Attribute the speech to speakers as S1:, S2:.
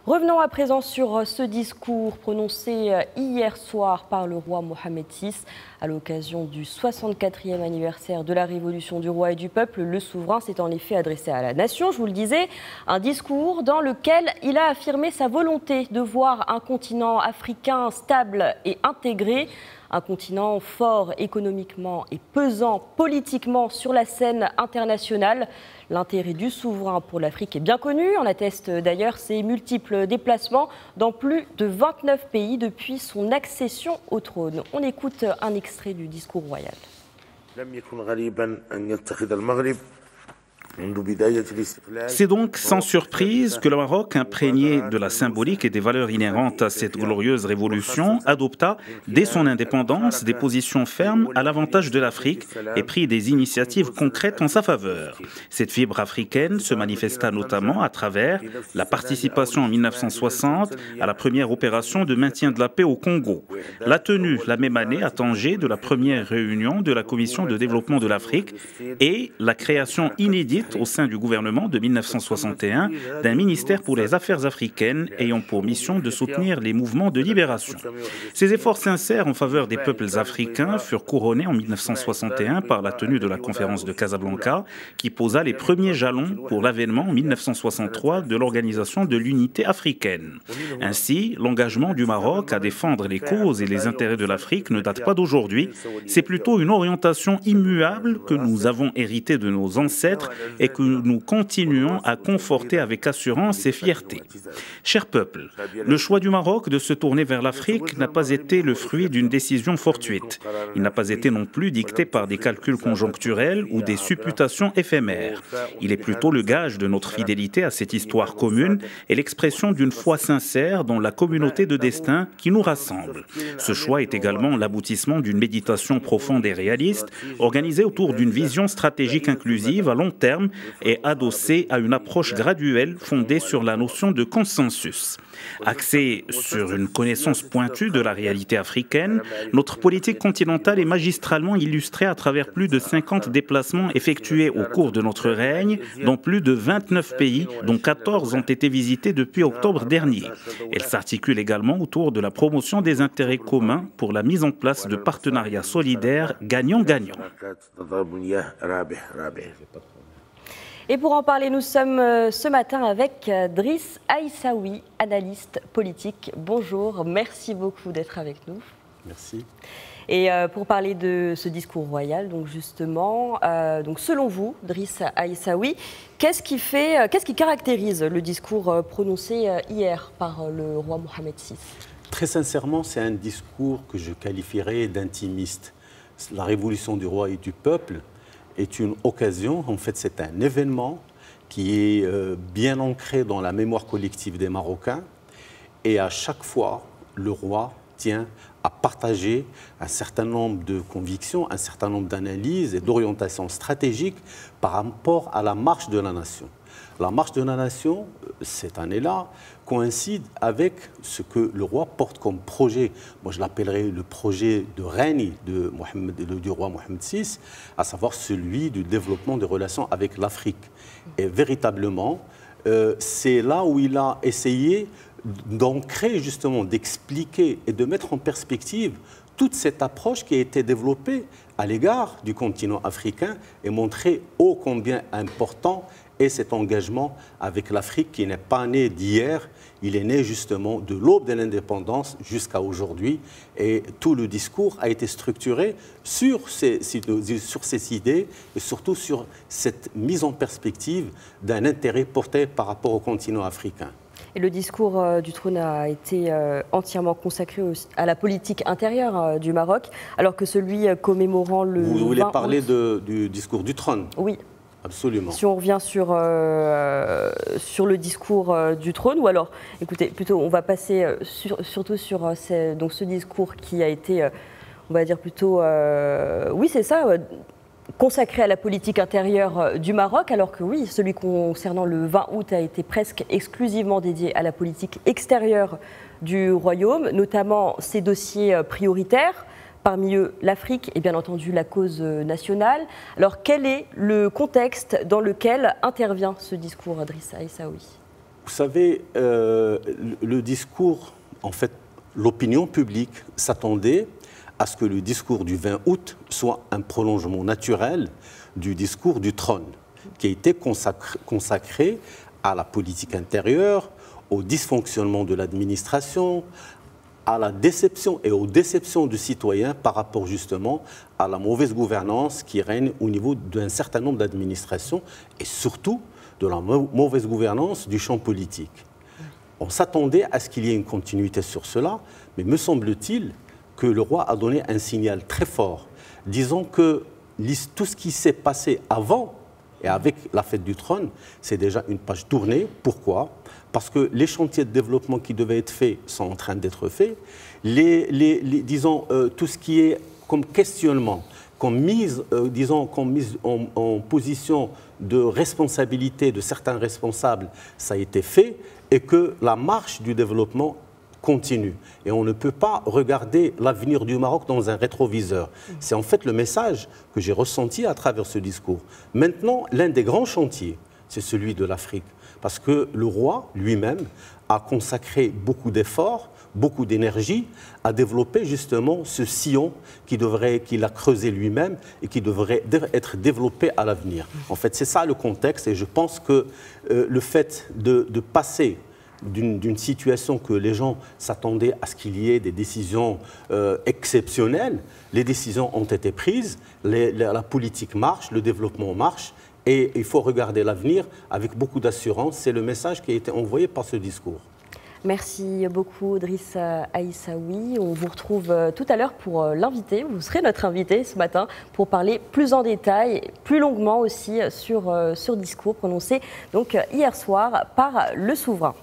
S1: Revenons à présent sur ce discours prononcé hier soir par le roi Mohamed VI à l'occasion du 64e anniversaire de la Révolution du roi et du peuple. Le souverain s'est en effet adressé à la nation, je vous le disais, un discours dans lequel il a affirmé sa volonté de voir un continent africain stable et intégré, un continent fort économiquement et pesant politiquement sur la scène internationale. L'intérêt du souverain pour l'Afrique est bien connu, en attestent d'ailleurs ses multiples déplacements dans plus de 29 pays depuis son accession au trône. On écoute un extrait du discours royal.
S2: C'est donc sans surprise que le Maroc, imprégné de la symbolique et des valeurs inhérentes à cette glorieuse révolution, adopta, dès son indépendance, des positions fermes à l'avantage de l'Afrique et prit des initiatives concrètes en sa faveur. Cette fibre africaine se manifesta notamment à travers la participation en 1960 à la première opération de maintien de la paix au Congo, la tenue la même année à Tanger de la première réunion de la Commission de développement de l'Afrique et la création inédite au sein du gouvernement de 1961 d'un ministère pour les affaires africaines ayant pour mission de soutenir les mouvements de libération. Ces efforts sincères en faveur des peuples africains furent couronnés en 1961 par la tenue de la conférence de Casablanca qui posa les premiers jalons pour l'avènement en 1963 de l'Organisation de l'Unité africaine. Ainsi, l'engagement du Maroc à défendre les causes et les intérêts de l'Afrique ne date pas d'aujourd'hui, c'est plutôt une orientation immuable que nous avons héritée de nos ancêtres et que nous continuons à conforter avec assurance et fierté. Cher peuple, le choix du Maroc de se tourner vers l'Afrique n'a pas été le fruit d'une décision fortuite. Il n'a pas été non plus dicté par des calculs conjoncturels ou des supputations éphémères. Il est plutôt le gage de notre fidélité à cette histoire commune et l'expression d'une foi sincère dans la communauté de destin qui nous rassemble. Ce choix est également l'aboutissement d'une méditation profonde et réaliste, organisée autour d'une vision stratégique inclusive à long terme et adossée à une approche graduelle fondée sur la notion de consensus. Axée sur une connaissance pointue de la réalité africaine, notre politique continentale est magistralement illustrée à travers plus de 50 déplacements effectués au cours de notre règne dans plus de 29 pays, dont 14 ont été visités depuis octobre dernier. Elle s'articule également autour de la promotion des intérêts communs pour la mise en place de partenariats solidaires gagnant-gagnant.
S1: Et pour en parler, nous sommes ce matin avec Driss Aissaoui, analyste politique. Bonjour, merci beaucoup d'être avec nous.
S3: Merci.
S1: Et pour parler de ce discours royal, donc justement, donc selon vous, Driss Aissaoui, qu'est-ce qui caractérise le discours prononcé hier par le roi Mohamed VI?
S3: Très sincèrement, c'est un discours que je qualifierais d'intimiste. La révolution du roi et du peuple est une occasion, en fait c'est un événement qui est bien ancré dans la mémoire collective des Marocains et à chaque fois le roi tient à partager un certain nombre de convictions, un certain nombre d'analyses et d'orientations stratégiques par rapport à la marche de la nation. La marche de la nation, cette année-là, coïncide avec ce que le roi porte comme projet. Moi, je l'appellerais le projet de règne du roi Mohamed VI, à savoir celui du développement des relations avec l'Afrique. Et véritablement, c'est là où il a essayé d'ancrer, justement, d'expliquer et de mettre en perspective toute cette approche qui a été développée à l'égard du continent africain et montrer ô combien important est cet engagement avec l'Afrique qui n'est pas né d'hier, il est né justement de l'aube de l'indépendance jusqu'à aujourd'hui. Et tout le discours a été structuré sur ces idées et surtout sur cette mise en perspective d'un intérêt porté par rapport au continent africain.
S1: Et le discours du trône a été entièrement consacré à la politique intérieure du Maroc, alors que celui commémorant le 20 août...
S3: Vous voulez parler du discours du trône?
S1: Oui.
S3: Absolument.
S1: Si on revient sur le discours du trône, ou alors, écoutez, plutôt, on va passer surtout sur donc ce discours qui a été, on va dire plutôt, oui, c'est ça, consacré à la politique intérieure du Maroc, alors que oui, celui concernant le 20 août a été presque exclusivement dédié à la politique extérieure du royaume, notamment ses dossiers prioritaires. Parmi eux, l'Afrique et bien entendu la cause nationale. Alors, quel est le contexte dans lequel intervient ce discours, Driss Aissaoui?
S3: Vous savez, le discours, en fait, l'opinion publique s'attendait à ce que le discours du 20 août soit un prolongement naturel du discours du trône, qui a été consacré à la politique intérieure, au dysfonctionnement de l'administration, à la déception et aux déceptions du citoyen par rapport justement à la mauvaise gouvernance qui règne au niveau d'un certain nombre d'administrations et surtout de la mauvaise gouvernance du champ politique. On s'attendait à ce qu'il y ait une continuité sur cela, mais me semble-t-il que le roi a donné un signal très fort, disant que tout ce qui s'est passé avant et avec la fête du trône, c'est déjà une page tournée. Pourquoi ? Parce que les chantiers de développement qui devaient être faits sont en train d'être faits. Disons, tout ce qui est comme questionnement, comme mise en position de responsabilité de certains responsables, ça a été fait, et que la marche du développement continue. Et on ne peut pas regarder l'avenir du Maroc dans un rétroviseur. C'est en fait le message que j'ai ressenti à travers ce discours. Maintenant, l'un des grands chantiers, c'est celui de l'Afrique. Parce que le roi lui-même a consacré beaucoup d'efforts, beaucoup d'énergie à développer justement ce sillon qu'il a creusé lui-même et qui devrait être développé à l'avenir. En fait, c'est ça le contexte, et je pense que le fait de passer d'une situation que les gens s'attendaient à ce qu'il y ait des décisions exceptionnelles, les décisions ont été prises, la politique marche, le développement marche, et il faut regarder l'avenir avec beaucoup d'assurance. C'est le message qui a été envoyé par ce discours.
S1: Merci beaucoup, Driss Aissaoui. On vous retrouve tout à l'heure pour l'inviter. Vous serez notre invité ce matin pour parler plus en détail, plus longuement aussi sur discours prononcé donc hier soir par le souverain.